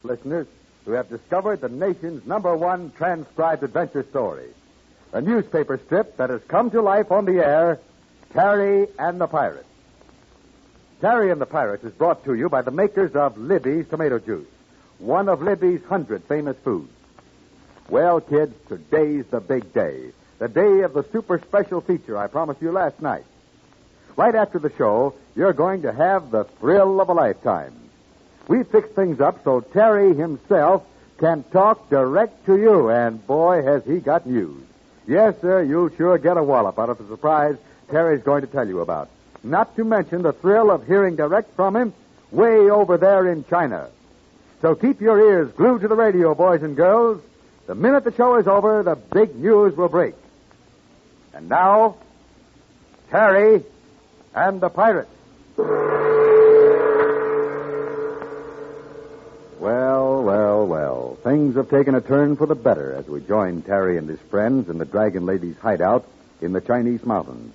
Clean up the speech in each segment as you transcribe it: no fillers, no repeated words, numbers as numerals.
Listeners who have discovered the nation's #1 transcribed adventure story, a newspaper strip that has come to life on the air, Terry and the Pirates. Terry and the Pirates is brought to you by the makers of Libby's Tomato Juice, one of Libby's 100 famous foods. Well, kids, today's the big day, the day of the super special feature I promised you last night. Right after the show, you're going to have the thrill of a lifetime. We fixed things up so Terry himself can talk direct to you, and boy, has he got news. Yes, sir, you'll sure get a wallop out of the surprise Terry's going to tell you about. Not to mention the thrill of hearing direct from him way over there in China. So keep your ears glued to the radio, boys and girls. The minute the show is over, the big news will break. And now, Terry and the Pirates. Well. Things have taken a turn for the better as we join Terry and his friends in the Dragon Lady's hideout in the Chinese mountains.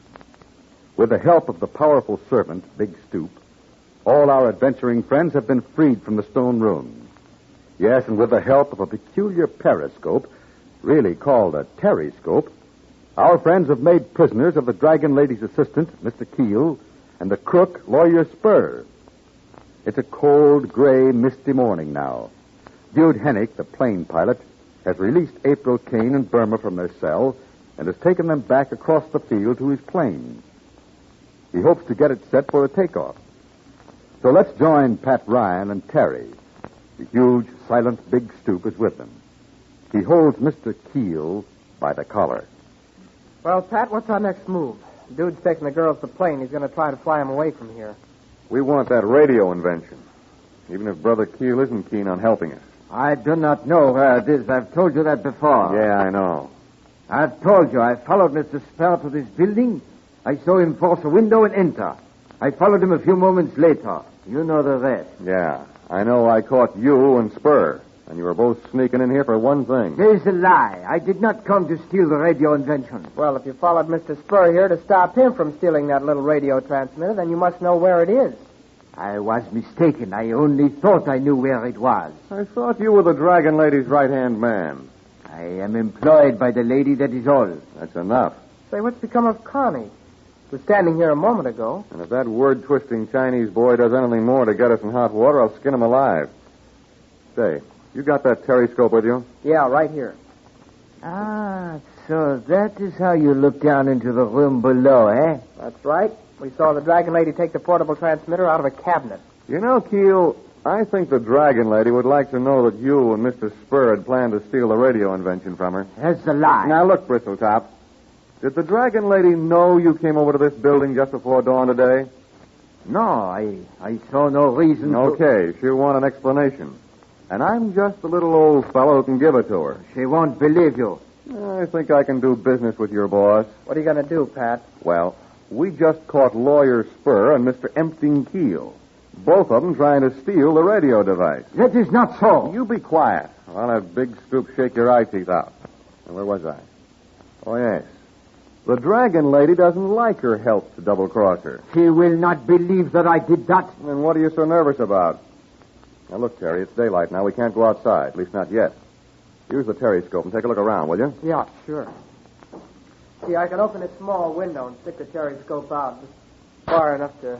With the help of the powerful servant, Big Stoop, all our adventuring friends have been freed from the stone ruins. Yes, and with the help of a peculiar periscope, really called a terryscope, our friends have made prisoners of the Dragon Lady's assistant, Mr. Keel, and the crook, Lawyer Spur. It's a cold, gray, misty morning now. Jude Hennick, the plane pilot, has released April Kane and Burma from their cell and has taken them back across the field to his plane. He hopes to get it set for a takeoff. So let's join Pat Ryan and Terry. The huge, silent Big Stoop is with them. He holds Mr. Keel by the collar. Well, Pat, what's our next move? Dude's taking the girls to the plane. He's going to try to fly them away from here. We want that radio invention, even if Brother Keel isn't keen on helping us. I do not know where it is. I've told you that before. Yeah, I know. I've told you. I followed Mr. Spur to this building. I saw him force a window and enter. I followed him a few moments later. You know the rest. Yeah, I know I caught you and Spur, and you were both sneaking in here for one thing. There is a lie. I did not come to steal the radio invention. Well, if you followed Mr. Spur here to stop him from stealing that little radio transmitter, then you must know where it is. I was mistaken. I only thought I knew where it was. I thought you were the Dragon Lady's right-hand man. I am employed by the lady, that is all. That's enough. Say, what's become of Connie? She was standing here a moment ago. And if that word-twisting Chinese boy does anything more to get us in hot water, I'll skin him alive. Say, you got that terryscope with you? Yeah, right here. Ah, so that is how you look down into the room below, eh? That's right. We saw the Dragon Lady take the portable transmitter out of a cabinet. You know, Keel, I think the Dragon Lady would like to know that you and Mr. Spur had planned to steal the radio invention from her. That's a lie. Now, look, Bristletop. Did the Dragon Lady know you came over to this building just before dawn today? No, I saw no reason Okay, she'll want an explanation. And I'm just a little old fellow who can give it to her. She won't believe you. I think I can do business with your boss. What are you going to do, Pat? Well, we just caught Lawyer Spur and Mr. Empting Keel. Both of them trying to steal the radio device. That is not so. You be quiet. I'll have Big Scoop shake your eye teeth out. And where was I? Oh, yes. The Dragon Lady doesn't like her help to double-cross her. She will not believe that I did that. Then what are you so nervous about? Now, look, Terry, it's daylight now. We can't go outside, at least not yet. Use the terryscope and take a look around, will you? Yeah, sure. See, I can open a small window and stick the terryscope out just far enough to...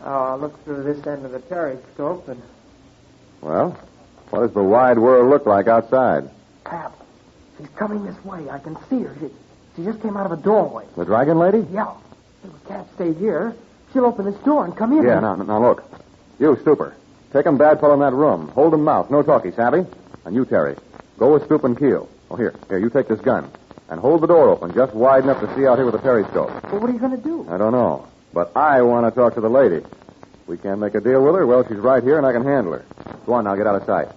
I'll look through this end of the terryscope and... Well, what does the wide world look like outside? Pat, she's coming this way. I can see her. She just came out of a doorway. The Dragon Lady? Yeah. We can't stay here. She'll open this door and come in. Yeah, now look. You, Stooper. Take 'em bad fellow in that room. Hold 'em mouth. No talkie, savvy? And you, Terry. Go with Stoop and Keel. Oh, here, you take this gun. And hold the door open just wide enough to see out here with the terryscope. Well, what are you going to do? I don't know. But I want to talk to the lady. We can't make a deal with her. Well, she's right here and I can handle her. Go on now, get out of sight.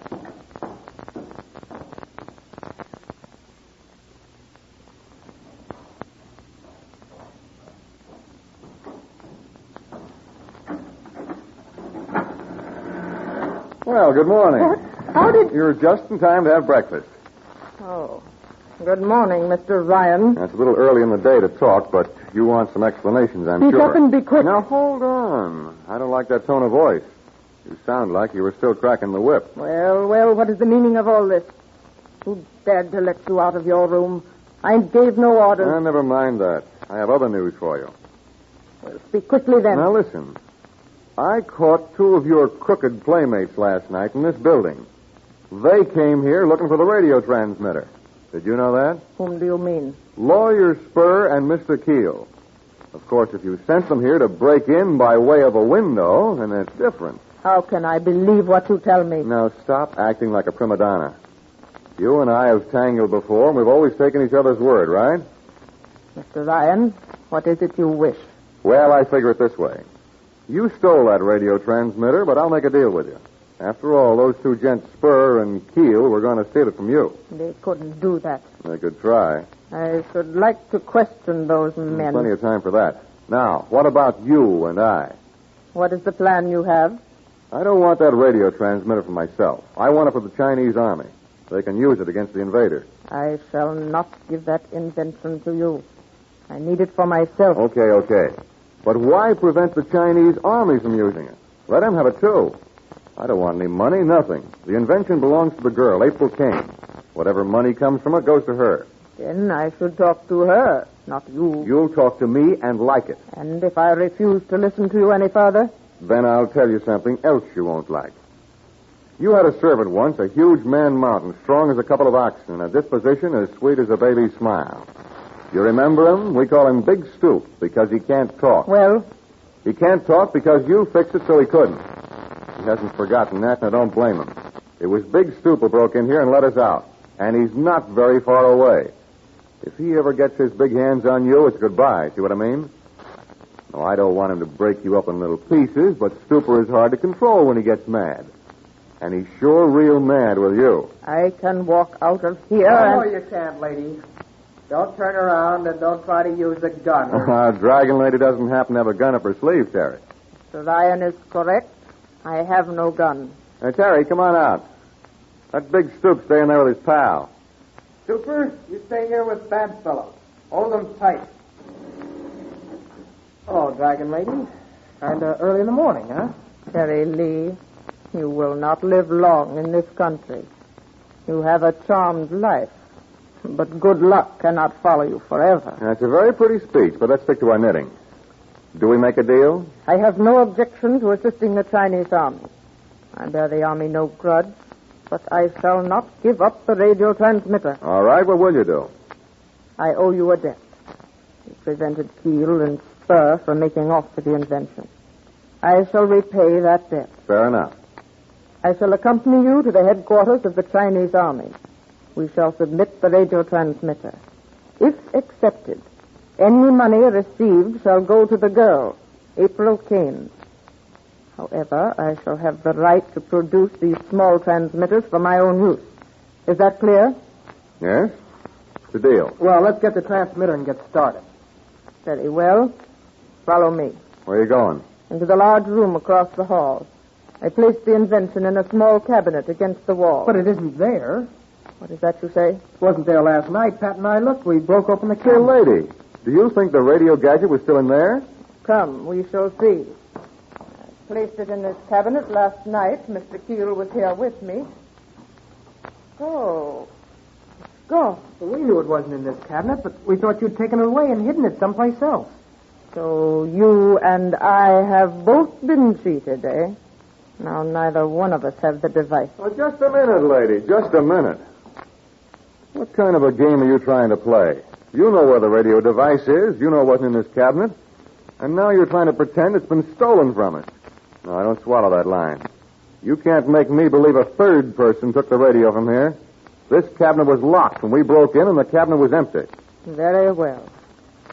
Well, good morning. How did... You're just in time to have breakfast. Oh. Good morning, Mr. Ryan. It's a little early in the day to talk, but you want some explanations, I'm Speak sure. up and be quick. Now, hold on. I don't like that tone of voice. You sound like you were still cracking the whip. Well, what is the meaning of all this? Who dared to let you out of your room? I gave no orders. Never mind that. I have other news for you. Well, speak quickly then. Now listen. I caught 2 of your crooked playmates last night in this building. They came here looking for the radio transmitter. Did you know that? Whom do you mean? Lawyer Spur and Mr. Keel. Of course, if you sent them here to break in by way of a window, then it's different. How can I believe what you tell me? Now, stop acting like a prima donna. You and I have tangled before, and we've always taken each other's word, right? Mr. Ryan, what is it you wish? Well, I figure it this way. You stole that radio transmitter, but I'll make a deal with you. After all, those 2 gents, Spur and Keel, were going to steal it from you. They couldn't do that. They could try. I should like to question those men. Plenty of time for that. Now, what about you and I? What is the plan you have? I don't want that radio transmitter for myself. I want it for the Chinese army. They can use it against the invaders. I shall not give that invention to you. I need it for myself. Okay. But why prevent the Chinese army from using it? Let them have it, too. I don't want any money, nothing. The invention belongs to the girl, April Kane. Whatever money comes from it goes to her. Then I should talk to her, not you. You'll talk to me and like it. And if I refuse to listen to you any further? Then I'll tell you something else you won't like. You had a servant once, a huge man mountain, strong as a couple of oxen, a disposition as sweet as a baby's smile. You remember him? We call him Big Stoop because he can't talk. Well? He can't talk because you fixed it so he couldn't. He hasn't forgotten that, and I don't blame him. It was Big Stoop who broke in here and let us out. And he's not very far away. If he ever gets his big hands on you, it's goodbye. See what I mean? No, I don't want him to break you up in little pieces, but Stooper is hard to control when he gets mad. And he's sure real mad with you. I can walk out of here No, and... you can't, lady. Don't turn around and don't try to use a gun. Dragon Lady doesn't happen to have a gun up her sleeve, Terry. Mr. Ryan is correct. I have no gun. Terry, come on out. That Big Stoop stay in there with his pal. Super, you stay here with bad fellows. Hold them tight. Oh, Dragon Lady. Kind of early in the morning, huh? Terry Lee, you will not live long in this country. You have a charmed life, but good luck cannot follow you forever. That's a very pretty speech, but let's stick to our knitting. Do we make a deal? I have no objection to assisting the Chinese army. I bear the army no grudge, but I shall not give up the radio transmitter. All right, what will you do? I owe you a debt. You prevented Keel and Spur from making off with the invention. I shall repay that debt. Fair enough. I shall accompany you to the headquarters of the Chinese army. We shall submit the radio transmitter. If accepted, any money received shall go to the girl, April Kane. However, I shall have the right to produce these small transmitters for my own use. Is that clear? Yes? The deal. Well, let's get the transmitter and get started. Very well. Follow me. Where are you going? Into the large room across the hall. I placed the invention in a small cabinet against the wall. But it isn't there. What is that you say? It wasn't there last night. Pat and I looked. We broke open the Hey, cabinet. lady, do you think the radio gadget was still in there? Come, we shall see. I placed it in this cabinet last night. Mr. Keel was here with me. Oh. Go. Well, we knew it wasn't in this cabinet, but we thought you'd taken it away and hidden it someplace else. So you and I have both been cheated, eh? Now neither one of us have the device. Well, just a minute, lady. Just a minute. What kind of a game are you trying to play? You know where the radio device is. You know it wasn't in this cabinet. And now you're trying to pretend it's been stolen from us. No, I don't swallow that line. You can't make me believe a third person took the radio from here. This cabinet was locked when we broke in, and the cabinet was empty. Very well.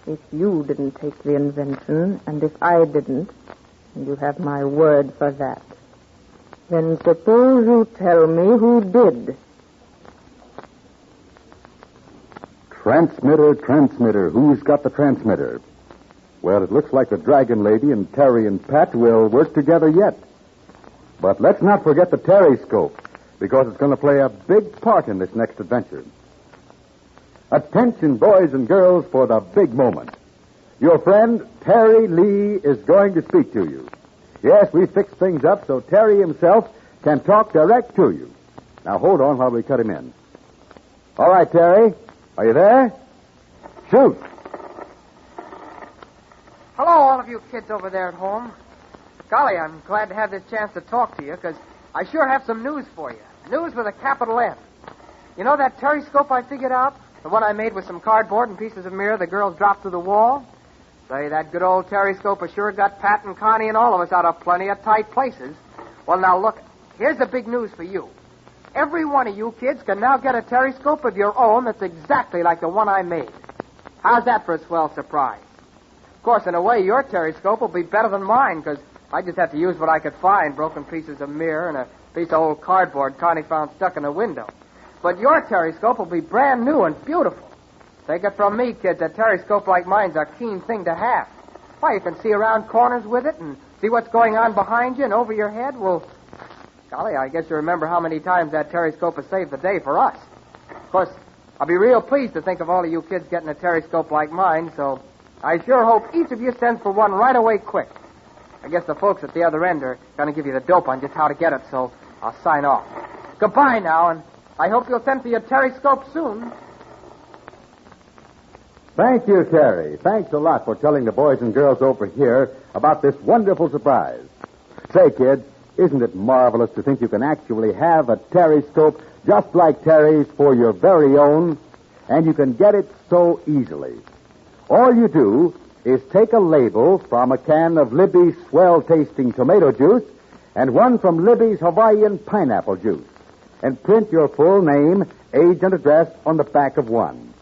If you didn't take the invention, and if I didn't, and you have my word for that, then suppose you tell me who did. Transmitter. Who's got the transmitter? Well, it looks like the Dragon Lady and Terry and Pat will work together yet. But let's not forget the Terryscope, because it's going to play a big part in this next adventure. Attention, boys and girls, for the big moment. Your friend, Terry Lee, is going to speak to you. Yes, we fixed things up so Terry himself can talk direct to you. Now, hold on while we cut him in. All right, Terry. Are you there? Shoot. Hello, all of you kids over there at home. Golly, I'm glad to have this chance to talk to you, because I sure have some news for you. News with a capital N. You know that Terryscope I figured out? The one I made with some cardboard and pieces of mirror the girls dropped through the wall? Say, that good old Terryscope has sure got Pat and Connie and all of us out of plenty of tight places. Well, now, look, here's the big news for you. Every one of you kids can now get a Terryscope of your own that's exactly like the one I made. How's that for a swell surprise? Of course, in a way, your Terryscope will be better than mine, because I just have to use what I could find, broken pieces of mirror and a piece of old cardboard Connie found stuck in a window. But your Terryscope will be brand new and beautiful. Take it from me, kids, a Terryscope like mine's a keen thing to have. Why, you can see around corners with it and see what's going on behind you and over your head. Well, golly, I guess you remember how many times that Terryscope has saved the day for us. Of course, I'll be real pleased to think of all of you kids getting a Terryscope like mine, so I sure hope each of you sends for one right away quick. I guess the folks at the other end are going to give you the dope on just how to get it, so I'll sign off. Goodbye now, and I hope you'll send for your Terryscope soon. Thank you, Terry. Thanks a lot for telling the boys and girls over here about this wonderful surprise. Say, kids, isn't it marvelous to think you can actually have a Terryscope just like Terry's for your very own? And you can get it so easily. All you do is take a label from a can of Libby's swell-tasting tomato juice and one from Libby's Hawaiian pineapple juice, and print your full name, age, and address on the back of one.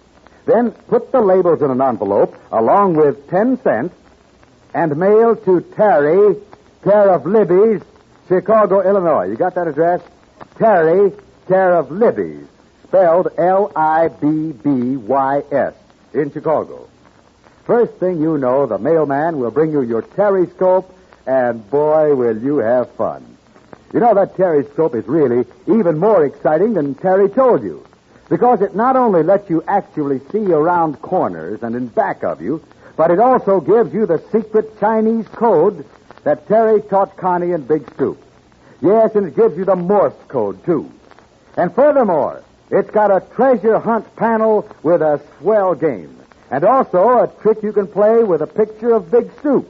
Then put the labels in an envelope along with 10 cents and mail to Terry, care of Libby's, Chicago, Illinois. You got that address? Terry, care of Libby's, spelled Libbys, in Chicago. First thing you know, the mailman will bring you your Terryscope, and boy, will you have fun. You know, that Terryscope is really even more exciting than Terry told you, because it not only lets you actually see around corners and in back of you, but it also gives you the secret Chinese code that Terry taught Connie and Big Stoop. Yes, and it gives you the Morse code, too. And furthermore, it's got a treasure hunt panel with a swell game. And also a trick you can play with a picture of Big Stoop.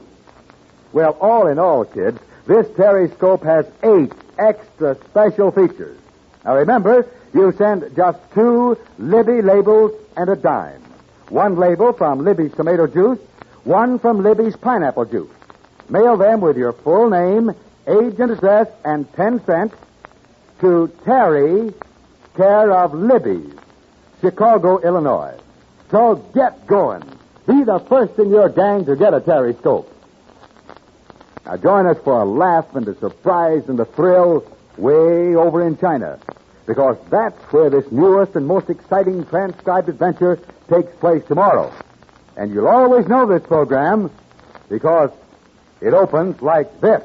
Well, all in all, kids, this Terryscope has 8 extra special features. Now remember, you send just 2 Libby labels and a dime. 1 label from Libby's tomato juice, 1 from Libby's pineapple juice. Mail them with your full name, age and address, and 10 cents to Terry, care of Libby's, Chicago, Illinois. So get going. Be the first in your gang to get a Terryscope. Now join us for a laugh and a surprise and a thrill way over in China, because that's where this newest and most exciting transcribed adventure takes place tomorrow. And you'll always know this program because it opens like this.